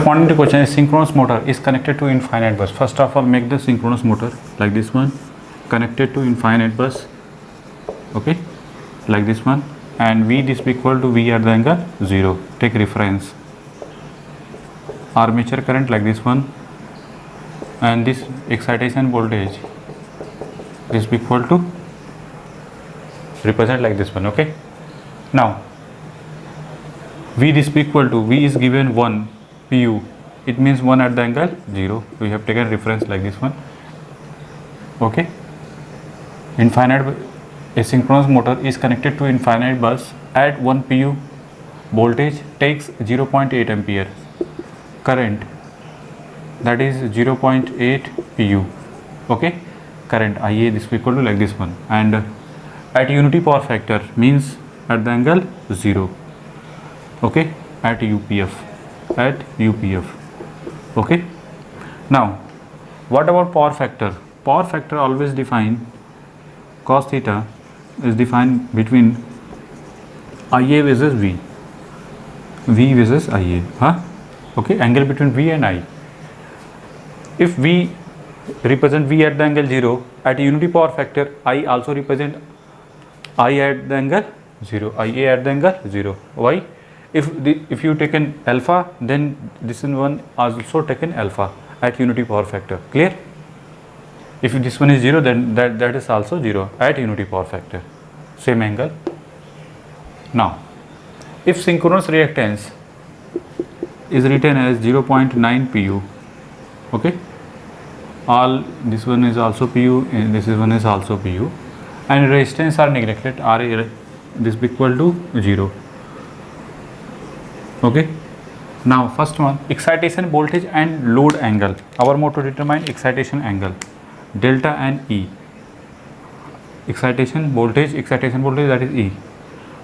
Corresponding to question is synchronous motor is connected to infinite bus. First of all, make the synchronous motor like this one, connected to infinite bus, okay, like this one, and V this equal to V at the angle 0. Take reference. Armature current like this one, and this excitation voltage is equal to represent like this one, okay. Now V this equal to V is given 1 pu, it means 1 at the angle 0. We have taken reference like this one, okay. Infinite, a synchronous motor is connected to infinite bus at 1 pu, voltage takes 0.8 ampere, current that is 0.8 pu, okay. Current IA this equal to like this one, and at unity power factor means at the angle 0, okay, at UPF, okay. Now what about power factor? Power factor always define cos theta is defined between IA versus V versus IA, okay, angle between V and I. If V represent V at the angle 0, at unity power factor I also represent I at the angle 0, IA at the angle 0. Why? If you taken alpha, then this one also taken alpha at unity power factor. Clear? If this one is 0, then that is also 0 at unity power factor, same angle. Now if synchronous reactance is written as 0.9 pu, okay, all this one is also pu and this one is also pu, and resistance are neglected, R this equal to 0, okay. Now first one, excitation voltage and load angle. Our motto determine excitation angle, delta and E. Excitation voltage that is E.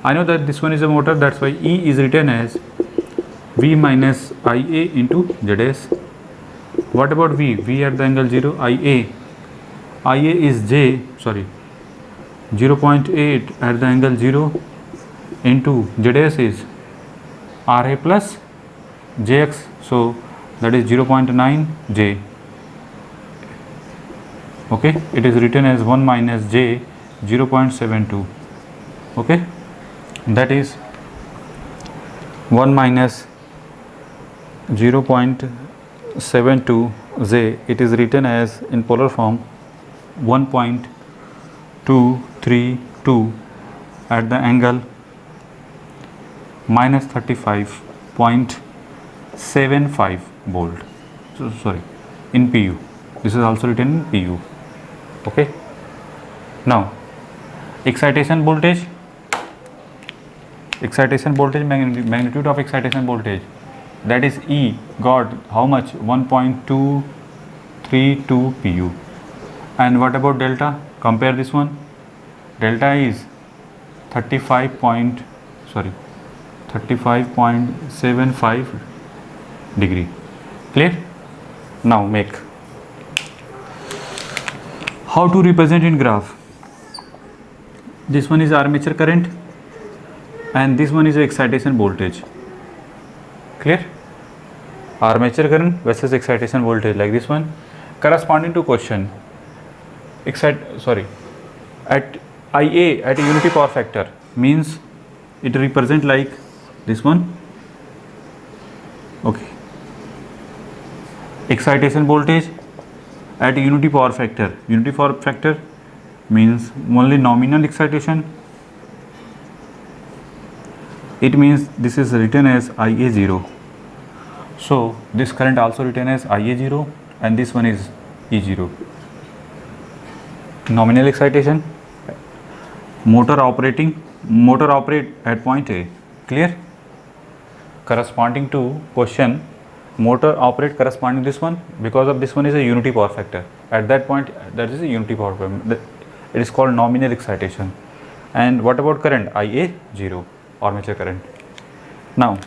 I know that this one is a motor, that's why E is written as V minus IA into ZS. What about V? V at the angle 0, IA is 0.8 at the angle 0 into ZS is RA plus JX, so that is 0.9 J, okay. It is written as 1 minus J 0.72, okay, that is 1 minus 0.72 J. It is written as in polar form 1.232 at the angle minus 35.75 volt. So sorry, in pu. This is also written in pu, okay. Now excitation voltage, magnitude of excitation voltage, that is E got how much? 1.232 pu. And what about delta? Compare this one. Delta is 35.75 degree. Clear? Now make. How to represent in graph? This one is armature current and this one is excitation voltage. Clear? Armature current versus excitation voltage like this one. Corresponding to question, at IA at a unity power factor means it represent like this one, okay. Excitation voltage at unity power factor means only nominal excitation, it means this is written as IA0, so this current also written as IA0 and this one is E0. Nominal excitation, motor operate at point A. Clear? Corresponding to question, motor operate corresponding this one, because of this one is a unity power factor. At that point, that is a unity power factor. It is called nominal excitation. And what about current? IA0, armature current. Now,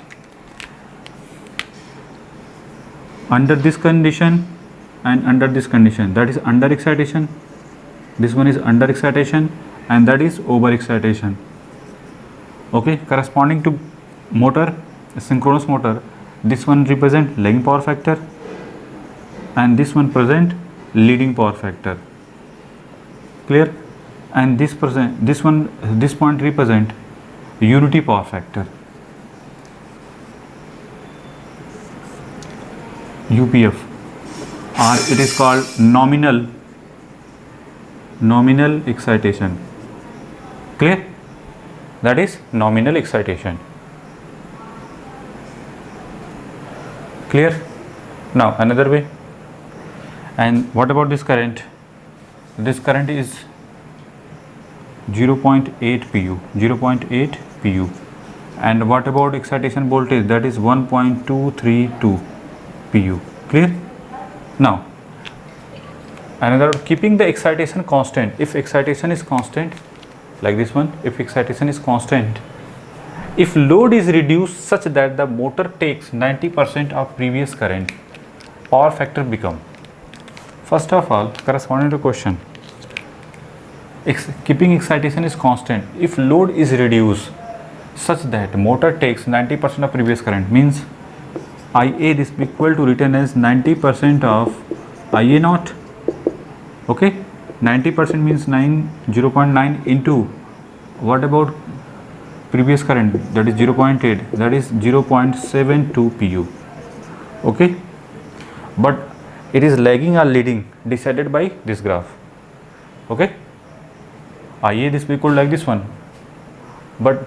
under this condition and under this condition, that is under excitation, this one is under excitation and that is over excitation, okay. Corresponding to motor, synchronous motor, this one represent lagging power factor and this one present leading power factor. Clear? And this point represent unity power factor, UPF, or it is called nominal excitation. Clear? That is nominal excitation. Clear? Now another way. And what about this current? This current is 0.8 pu, 0.8 pu. And what about excitation voltage? That is 1.232 pu. Clear? Now another, keeping the excitation constant. If excitation is constant, like this one, if excitation is constant, if load is reduced such that the motor takes 90% of previous current, power factor become. First of all, corresponding to question, keeping excitation is constant, if load is reduced such that motor takes 90% of previous current, means IA is equal to written as 90% of IA naught. Okay, 90% means 0.9 into what about previous current, that is 0.8, that is 0.72 pu. Okay, but it is lagging or leading decided by this graph. Okay, IA this equal like this one, but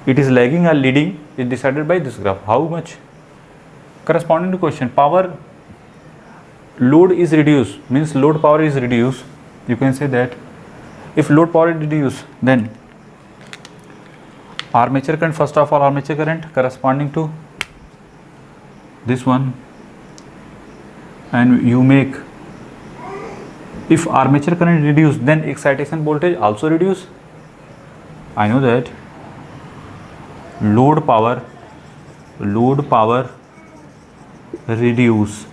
it is lagging or leading is decided by this graph. How much? Corresponding to question, power load is reduced, means load power is reduced. You can say that if load power is reduced, then armature current, first of all armature current corresponding to this one, and you make, if armature current reduced, then excitation voltage also reduce. I know that load power reduced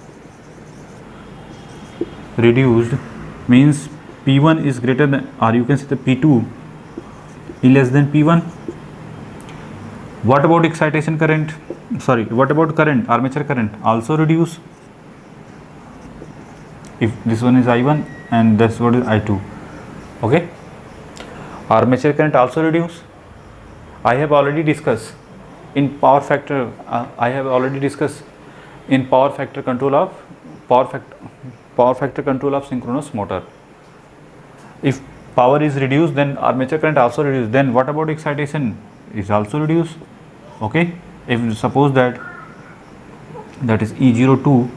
means P1 is greater than, or you can say the P2 is less than P1. What about excitation current? Sorry, what about current? Armature current also reduce. If this one is I1 and this one is I2. Okay, armature current also reduce. I have already discussed in power factor. Power factor control of synchronous motor. If power is reduced, then armature current also reduced. Then what about excitation? Is also reduced. Okay, if suppose that is E02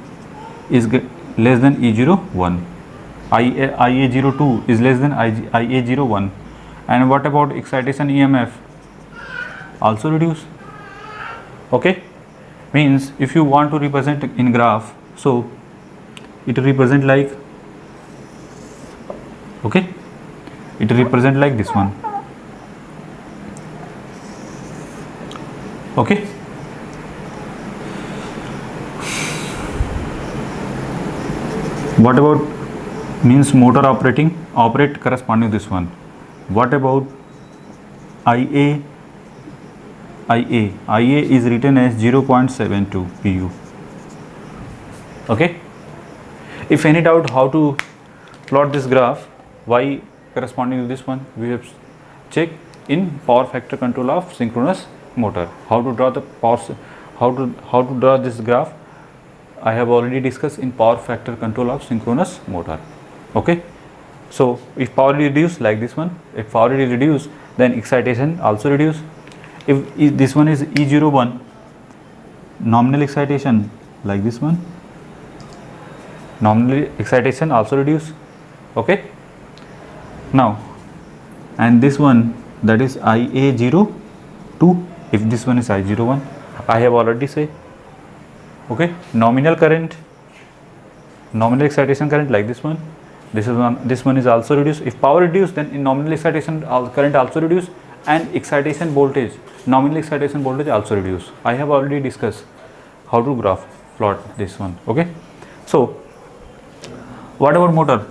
is less than E01, IA02 is less than IA01, and what about excitation EMF? Also reduce. Okay, means if you want to represent in graph, so it represent like, okay, it represent like this one. Okay, what about means motor operate corresponding to this one. What about IA is written as 0.72 pu. Okay, if any doubt how to plot this graph, y corresponding to this one, we have checked in power factor control of synchronous motor. How to draw the power, how to draw this graph, I have already discussed in power factor control of synchronous motor. Okay, so if power is reduced like this one, if power is reduced, then excitation also reduce. If this one is E01, nominal excitation like this one, nominal excitation also reduce. Okay, now and this one, that is IA02. If this one is I01, I have already said. Okay, nominal excitation current like this one, this one is also reduced. If power reduced, then in nominal excitation current also reduce, and excitation voltage, nominal excitation voltage also reduce. I have already discussed how to graph plot this one. Okay, so what about motor?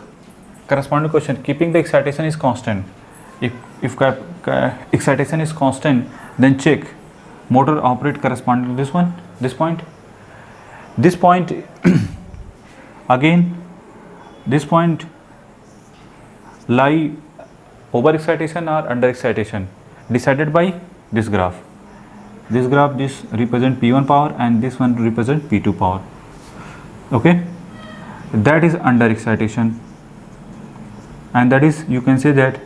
Corresponding question, keeping the excitation is constant. If excitation is constant, then check motor operate corresponding to this one. this point, this point again, this point lie over excitation or under excitation decided by this graph. This graph, this represent P1 power and this one represent P2 power. Okay, that is under excitation, and that is, you can say that,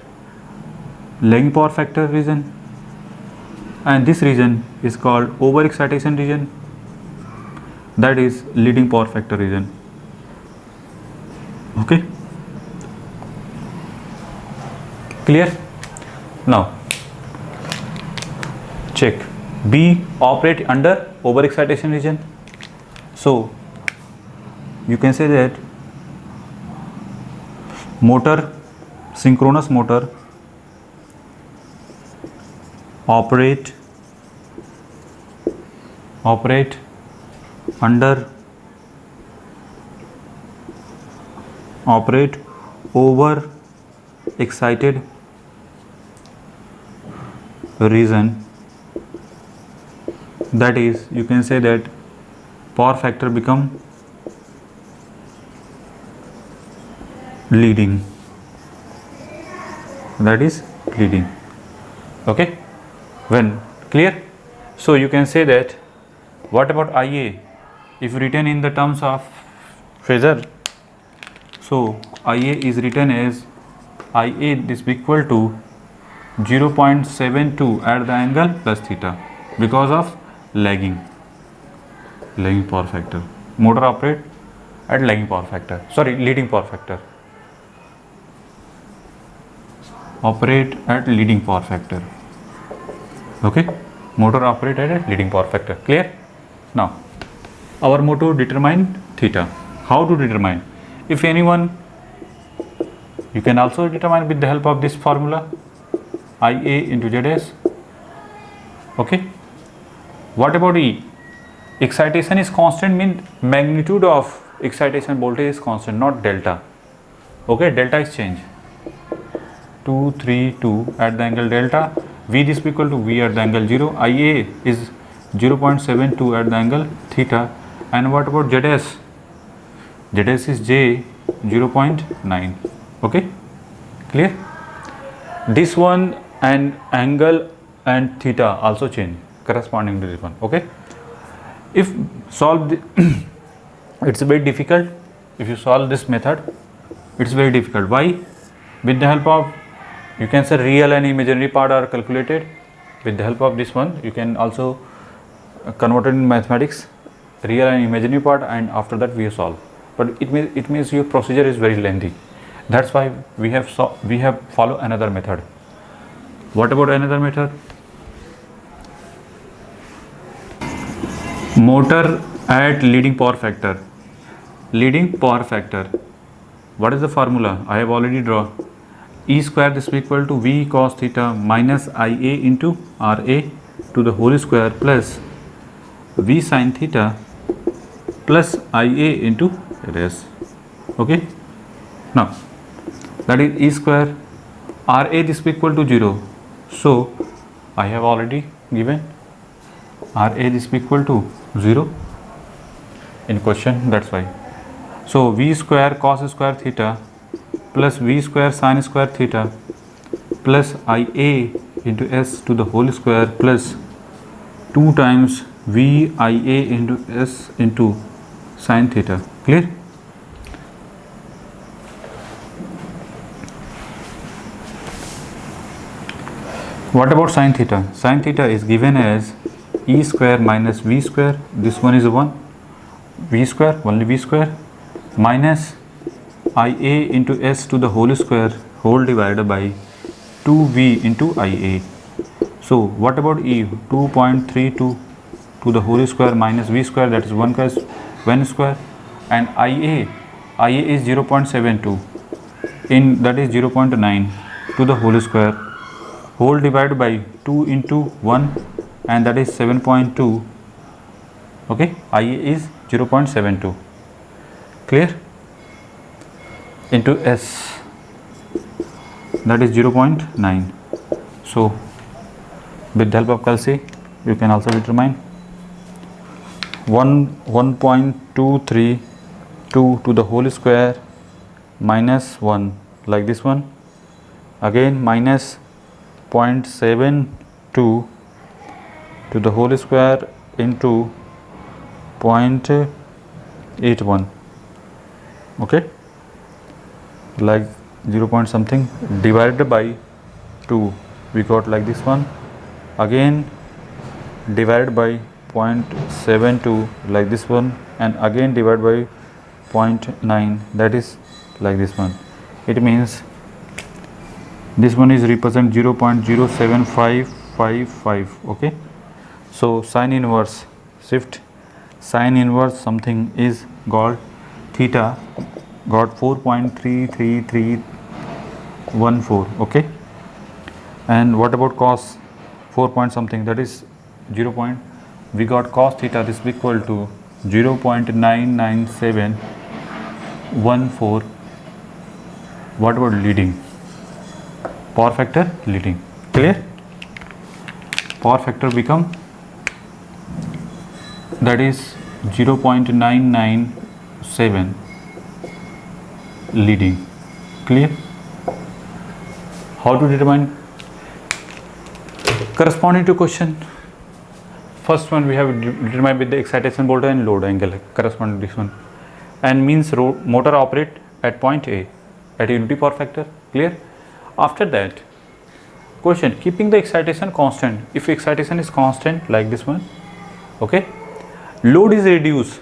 lagging power factor region, and this region is called over excitation region, that is leading power factor region. Okay, clear? Now check, B operate under over excitation region, so you can say that motor, synchronous motor operate over excited region, that is, you can say that power factor become leading, that is leading. Okay, when clear? So you can say that, what about IA if written in the terms of phasor? So IA is written as IA is equal to 0.72 at the angle plus theta because of lagging power factor. Motor operate at leading power factor. Operate at leading power factor. Okay, motor operate at a leading power factor. Clear? Now our motto, determine theta. How to determine? If anyone, you can also determine with the help of this formula, IA into ZS. Okay, what about E? Excitation is constant, means magnitude of excitation voltage is constant, not delta. Okay, delta is change. 2, 3, 2 at the angle delta, V is equal to V at the angle 0, IA is 0.72 at the angle theta, and what about ZS? ZS is J 0.9. Okay, clear? This one and angle and theta also change corresponding to this one. Okay, if solve the it's very difficult. If you solve this method, it's very difficult. Why? With the help of, you can say, real and imaginary part are calculated. With the help of this one, you can also convert it in mathematics, real and imaginary part, and after that we solve. But it means your procedure is very lengthy. That's why we have follow another method. What about another method? Motor at leading power factor. Leading power factor. What is the formula? I have already drawn. E square is equal to V cos theta minus IA into RA to the whole square plus V sin theta plus IA into RS. Okay. Now that is E square. RA is equal to 0. So I have already given RA is equal to 0 in question. That's why. So V square cos square theta plus V square sin square theta plus IA into S to the whole square plus 2 times V IA into S into sin theta. Clear? What about sin theta? Sin theta is given as E square minus V square. This one is 1. V square, only V square, minus IA into S to the whole square whole divided by 2V into IA. So what about E? 2.32 to the whole square minus V square, that is 1 square, and IA is 0.72 in, that is 0.9 to the whole square whole divided by 2 into 1, and that is 7.2. Okay, IA is 0.72. Clear? Into S, that is 0.9. So with the help of calci you can also determine. 1.232 to the whole square minus 1 like this one, again minus 0.72 to the whole square into 0.81, okay, like 0 point something divided by 2, we got like this one, again divided by 0.72 like this one, and again divided by 0.9, that is like this one. It means this one is represent 0.07555, okay. So sine inverse, shift sine inverse something is called theta, got 4.33314, okay. And what about cos 4 point something, that is 0 point, we got cos theta, this is equal to 0.99714. What about leading? Power factor leading, clear? Power factor become, that is 0.997 leading, clear? How to determine? Corresponding to question, first one we have determined with the excitation voltage and load angle corresponding to this one, and means motor operate at point A at unity power factor, clear? After that question, keeping the excitation constant, if excitation is constant like this one, okay, load is reduced,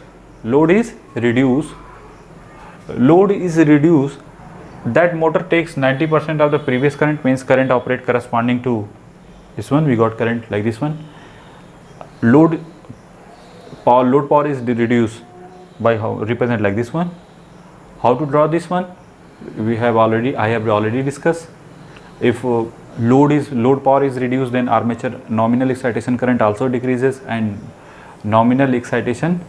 that motor takes 90% of the previous current, means current operate corresponding to this one, we got current like this one. Load power is reduced by how, represent like this one. How to draw this one? I have already discussed. If load power is reduced, then armature nominal excitation current also decreases, and nominal excitation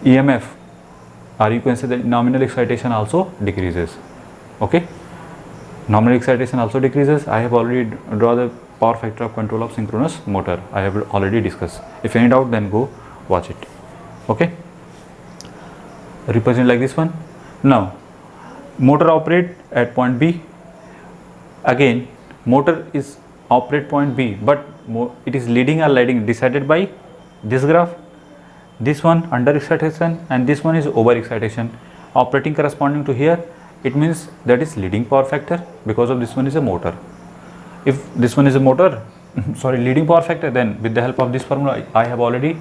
EMF, or you can say that nominal excitation also decreases, okay. Nominal excitation also decreases. I have already draw the power factor of control of synchronous motor, I have already discussed. If any doubt, then go watch it, okay. Represent like this one. Now motor operate at point B, again motor is operate point B, but it is leading or lagging decided by this graph. This one under excitation and this one is over excitation, operating corresponding to here, it means that is leading power factor, because of this one is a motor. If this one is a motor leading power factor, then with the help of this formula I have already,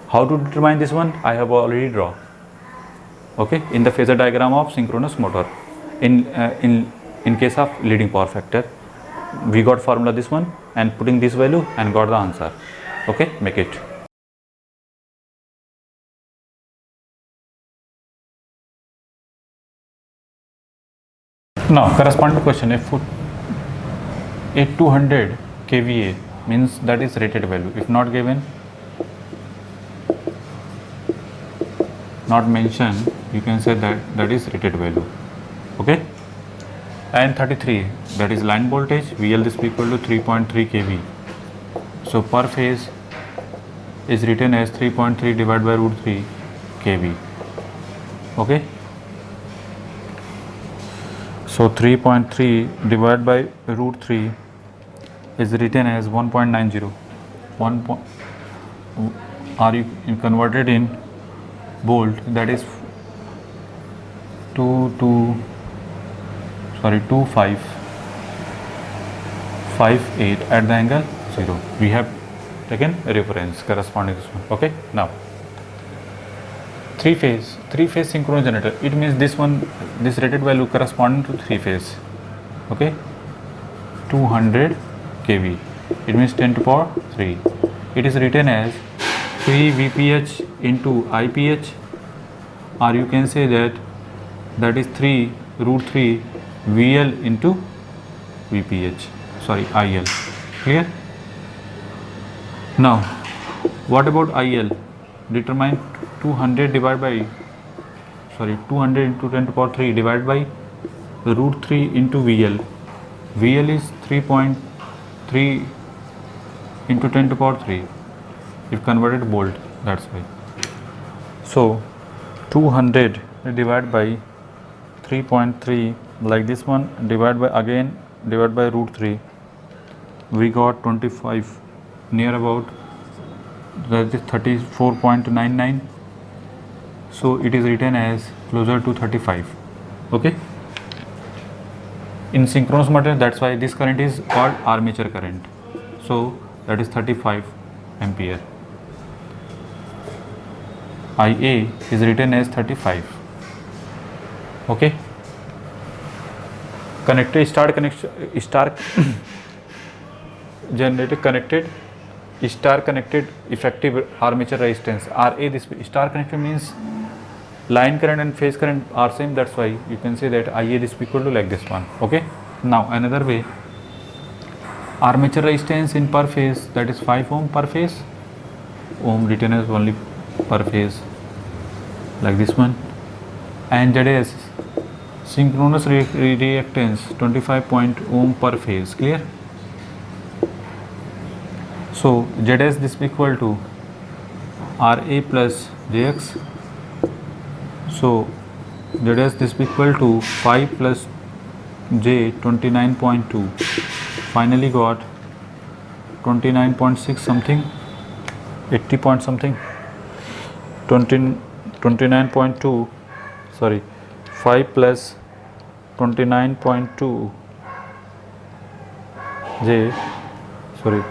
how to determine this one I have already drawn, okay, in the phasor diagram of synchronous motor. In case of leading power factor, we got formula this one and putting this value and got the answer, okay, make it. Now corresponding question, if 200 kVA means that is rated value, if not given, not mentioned, you can say that is rated value, okay. And 33, that is line voltage, VL is equal to 3.3 kV, so per phase is written as 3.3 divided by root 3 kV, okay. So 3.3 divided by root 3 is written as 1.90, or you converted in volt, that is 2558 at the angle 0. We have taken a reference corresponding to this one, okay. Now three phase synchronous generator, it means this rated value corresponding to 3 phase, okay, 200 kV, it means 10 to the power 3. It is written as 3 VPH into IPH, or you can say that is 3 root 3 VL into VPH, IL, clear? Now what about IL? Determine 200 divided by 200 into 10 to the power 3 divided by root 3 into VL. VL is 3.3 into 10 to the power 3, if converted volt, that's why. So 200 divided by 3.3 like this one, divide by root 3, we got 25, near about, that is 34.99. so it is written as closer to 35. Okay, in synchronous motor, that's why this current is called armature current. So that is 35 ampere. IA is written as 35. Okay, connected star generator connected star connected effective armature resistance RA. This star connected means line current and phase current are same, that's why you can say that IA is equal to like this one. Okay, now another way, armature resistance in per phase, that is 5 ohm per phase, ohm written as only per phase like this one, and ZS synchronous reactance 25 ohm per phase. Clear? So ZS this equal to RA plus JX. So ZS this equal to 5 plus J 29.2. Finally got 29.6 something, 80 point something, 29.2, sorry, 5 plus 29.2 J, sorry,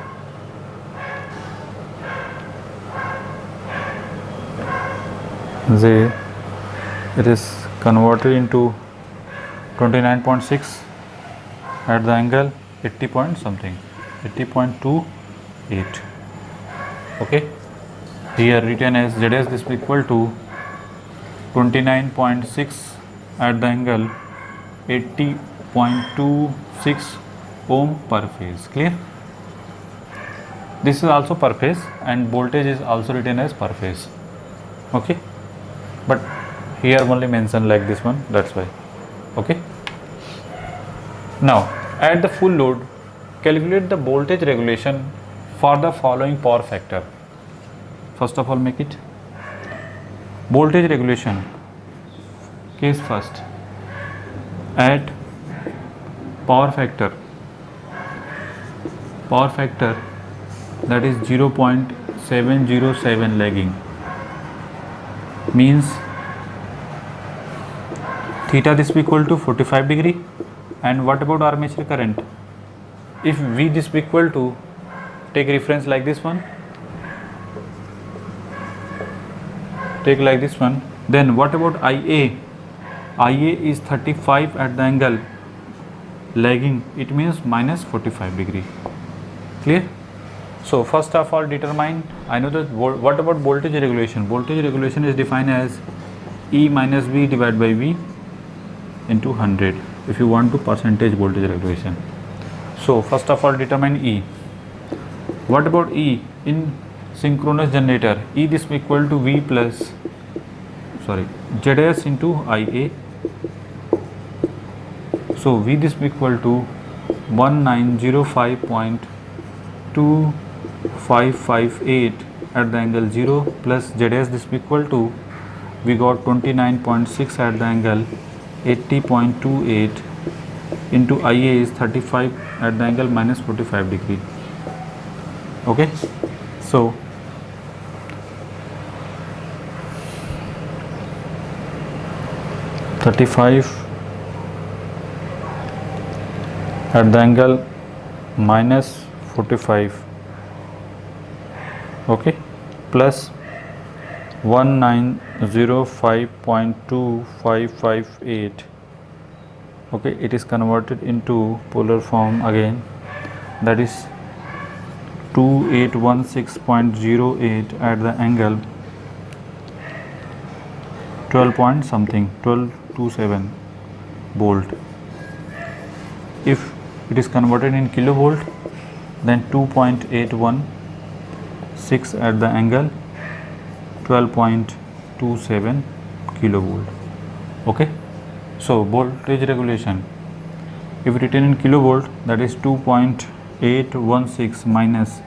J, it is converted into 29.6 at the angle 80 point something, 80.28. Okay, here written as ZS this equal to 29.6 at the angle 80.26 ohm per phase. Clear? This is also per phase and voltage is also written as per phase. Okay, but here only mentioned like this one, that's why. Okay, now at the full load, calculate the voltage regulation for the following power factor. First of all, make it voltage regulation. Case first, at power factor that is 0.707 lagging, means theta this equal to 45 degree. And what about armature current? If V this equal to, take reference like this one, take like this one, then what about IA? IA is 35 at the angle lagging, it means minus 45 degree. Clear? So first of all determine, I know that what about voltage regulation? Voltage regulation is defined as E minus V divided by V into 100 if you want to percentage voltage regulation. So first of all determine E. What about E in synchronous generator? E this equal to V plus, sorry, ZS into IA. So V this equal to 1905.2558 at the angle 0 plus ZS this equal to, we got 29.6 at the angle 80.28 into IA is 35 at the angle minus 45 degree. Okay, so at the angle minus 45, okay, plus 1905.2558, okay, it is converted into polar form again, that is 2816.08 at the angle 12 point something, 1227 volt. If it is converted in kilovolt, then 2.816 at the angle 12.27 kilovolt. Okay, so voltage regulation, if written in kilovolt, that is 2.816 minus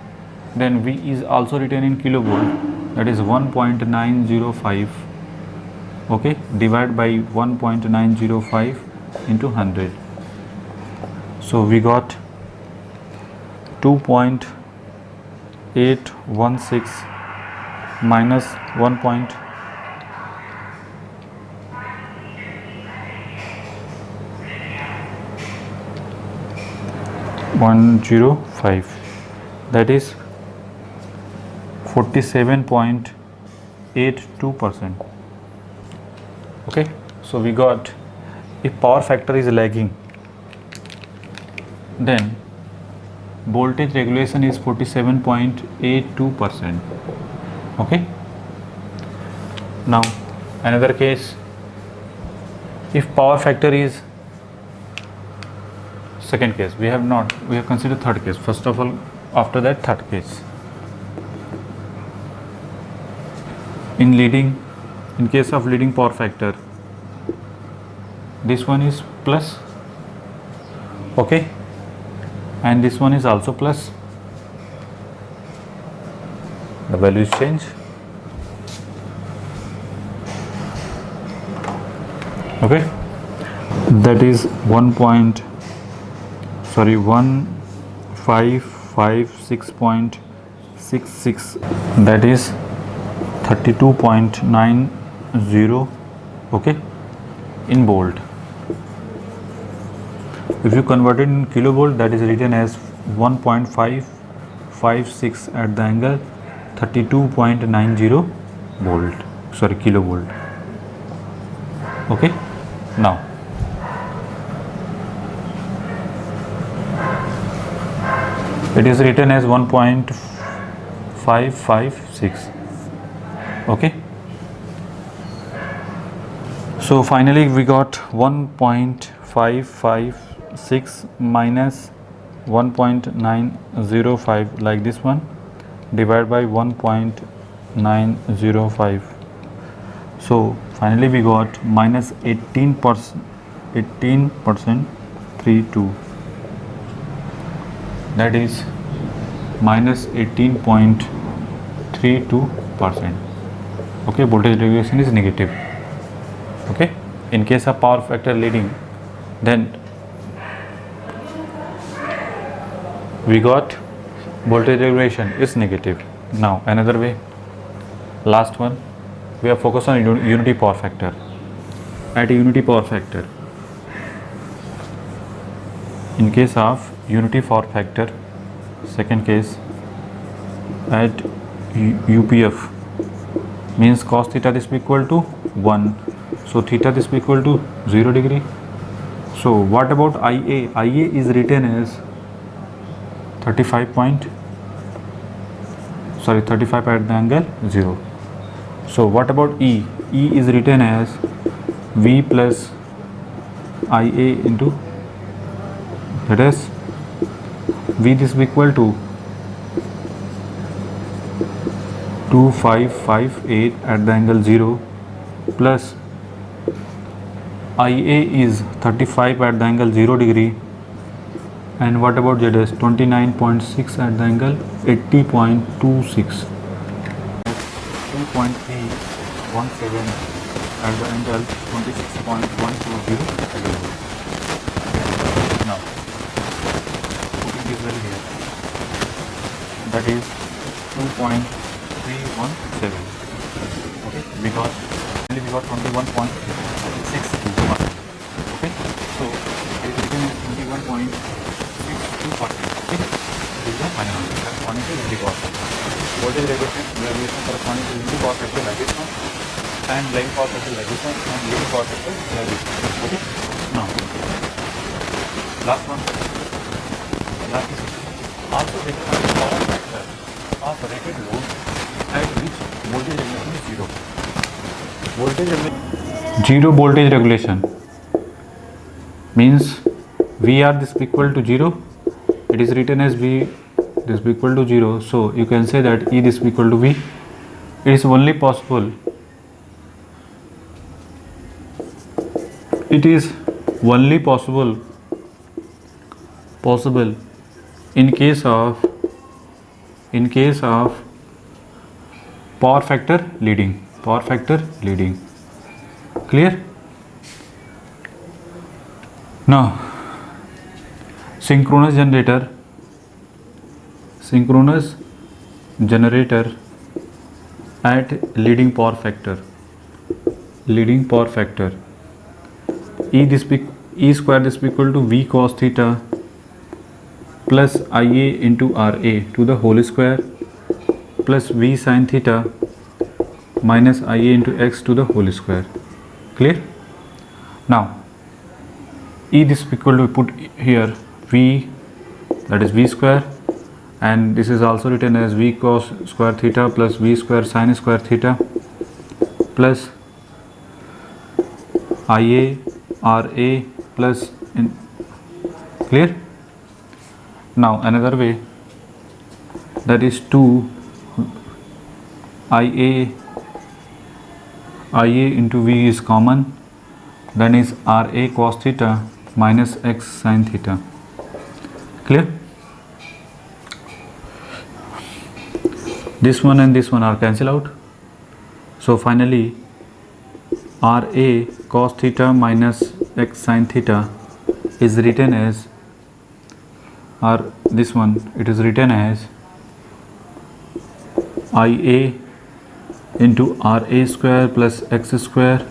then V is also written in kilovolt, that is 1.905, okay, divide by 1.905 into 100. So we got 2.816 minus 1.105, that is 47.82%. Okay, so we got, if power factor is lagging, then voltage regulation is 47.82%. Okay, now another case, if power factor is, second case, we have considered third case. First of all, after that, third case. In case of leading power factor, this one is plus, okay, and this one is also plus. The values change. Okay, that is 1556.66, that is 32.90, okay, in volt. If you convert it in kilovolt, that is written as 1.556 at the angle 32.90 kilovolt. Okay, now it is written as 1.556. Okay, so finally we got 1.556 minus 1.905, like this one, divided by 1.905. So finally we got minus 18%, 32, that is minus 18.32%. Okay, voltage regulation is negative. Okay, in case of power factor leading, then we got voltage regulation is negative. Now another way, last one, we are focused on unity power factor. At unity power factor, in case of unity power factor, second case, at UPF, means cos theta this be equal to 1, so theta this be equal to 0 degree. So what about IA? IA is written as 35 at the angle 0. So what about E? E is written as V plus IA into, that is V this be equal to 2558 at the angle 0 plus IA is 35 at the angle 0 degree, and what about ZS? 29.6 at the angle 80.26, 2.317 at the angle 26.120. Now putting this value here, that is 2.317. Okay, because we got 21.62%. Okay, so it is written as 21.62%. Okay, this is the final answer corresponding to unity power factor. Voltage regulation corresponding to unity power factor like this one, and lagging power factor like this one, and leading power factor like this one. Okay, now last one. Last is also determine the power factor of rated load at which voltage regulation is 0. Zero voltage regulation means VR this equal to 0. It is written as V this equal to 0. So you can say that E this equal to V. It is only possible. It is only possible in case in case of power factor leading. Clear? Now synchronous generator at leading power factor, E square this equal to V cos theta plus Ia into Ra to the whole square plus V sin theta minus Ia into x to the whole square. Clear? Now E this equal to put here V, that is V square, and this is also written as V cos square theta plus V square sin square theta plus Ia Ra plus in. Clear? Now another way, that is 2 Ia into V is common, then is Ra cos theta minus x sin theta. Clear? This one and this one are cancel out, so finally Ra cos theta minus x sin theta is written as, or this one it is written as Ia into Ra square plus x square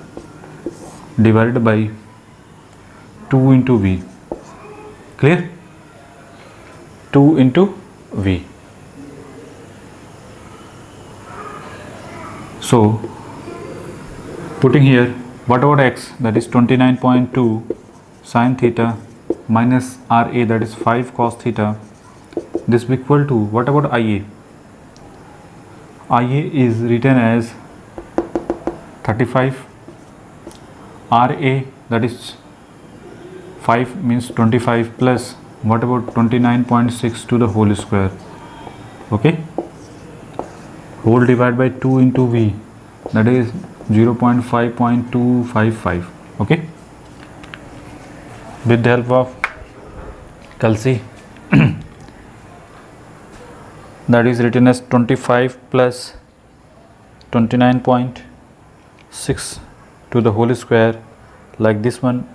divided by 2 into V. Clear? 2 into V. So putting here, what about x, that is 29.2 sin theta minus Ra, that is 5 cos theta, this will equal to, what about Ia? Ia is written as 35, Ra that is 5 means 25 plus, what about 29.6 to the whole square, okay, whole divided by 2 into V, that is 0.5.255, okay, with the help of calci that is written as 25 plus 29.6 to the whole square, like this one,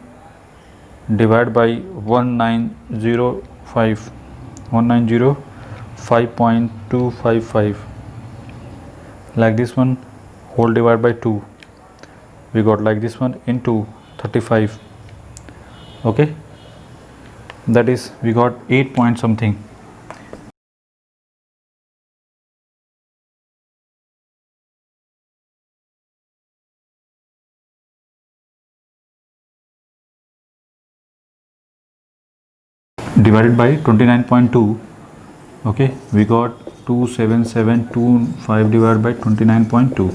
divided by 1905.255, like this one, whole divided by 2, we got like this one into 35, okay, that is we got 8 point something. Divided by 29.2, okay, we got 27725 divided by 29.2,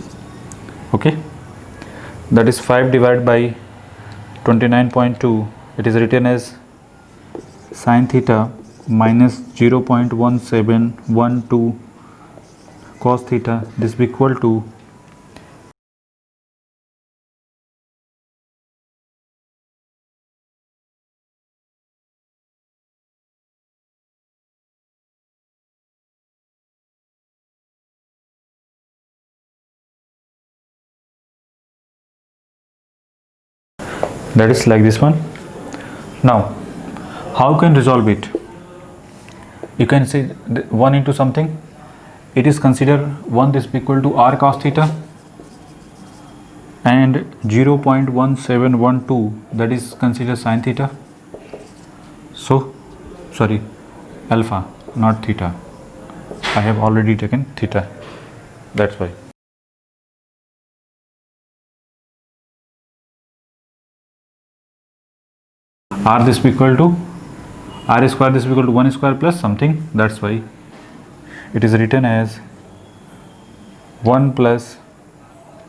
okay, that is 5 divided by 29.2, it is written as sin theta minus 0.1712 cos theta, this will equal to that is like this one. Now how can resolve it? You can say 1 into something, it is considered 1 this equal to r cos theta and 0.1712 that is considered sin theta. So sorry, alpha not theta, I have already taken theta, that's why. R this equal to r square, this equal to 1 square plus something, that's why it is written as 1 plus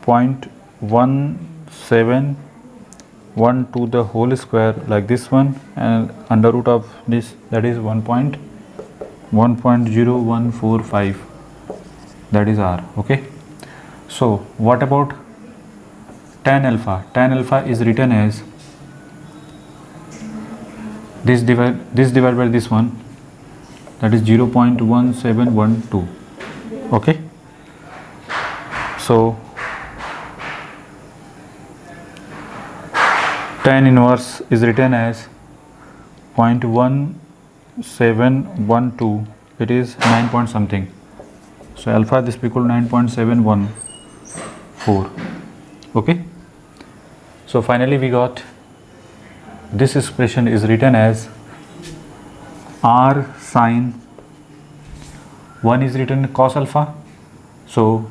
0.1712 to the whole square, like this one, and under root of this, that is 1.0145, that is r, okay. So what about tan alpha? Tan alpha is written as this divided by this one, that is 0.1712, Okay, so tan inverse is written as 0.1712, it is 9 point something, so alpha this equal to 9.714. Okay, so finally we got this expression is written as r sine 1 is written cos alpha, so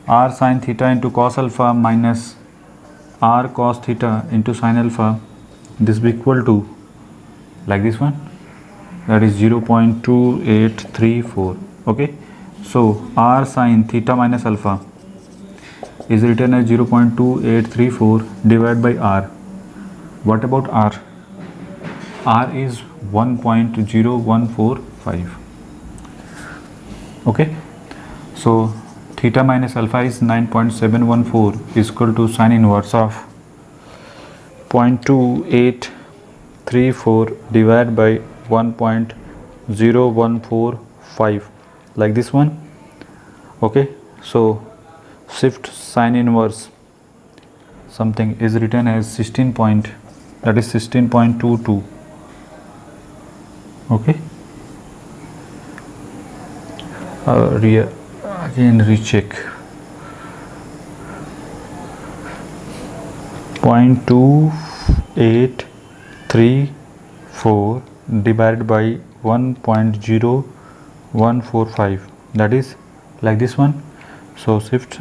r sine theta into cos alpha minus r cos theta into sin alpha, this will be equal to like this one, that is 0.2834. okay, so r sine theta minus alpha is written as 0.2834 divided by r. What about r? R is 1.0145. okay, so theta minus alpha is 9.714 is equal to sine inverse of 0.2834 divided by 1.0145 like this one. okay, so shift sine inverse something is written as 16 point, that is 16.22. okay, again recheck 0.2834 divided by 1.0145, that is like this one. So shift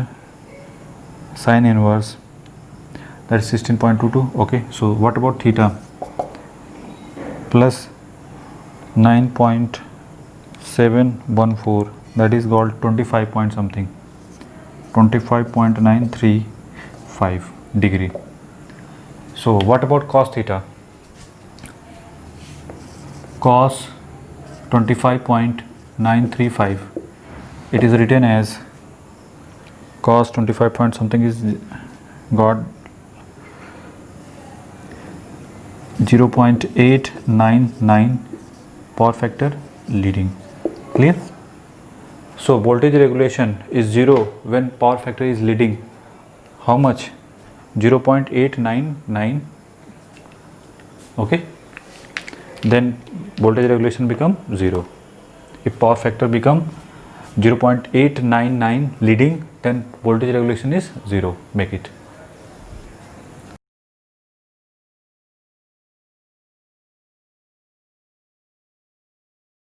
sine inverse, that is 16.22. okay, so what about theta? Plus 9.714, that is called 25 point something, 25.935 degree. So what about cos theta? Cos 25.935, it is written as cos 25 point something is got 0.899 power factor leading. Clear? So voltage regulation is 0 when power factor is leading. How much? 0.899. okay, then voltage regulation become 0. If power factor become 0.899 leading, then voltage regulation is 0. Make it.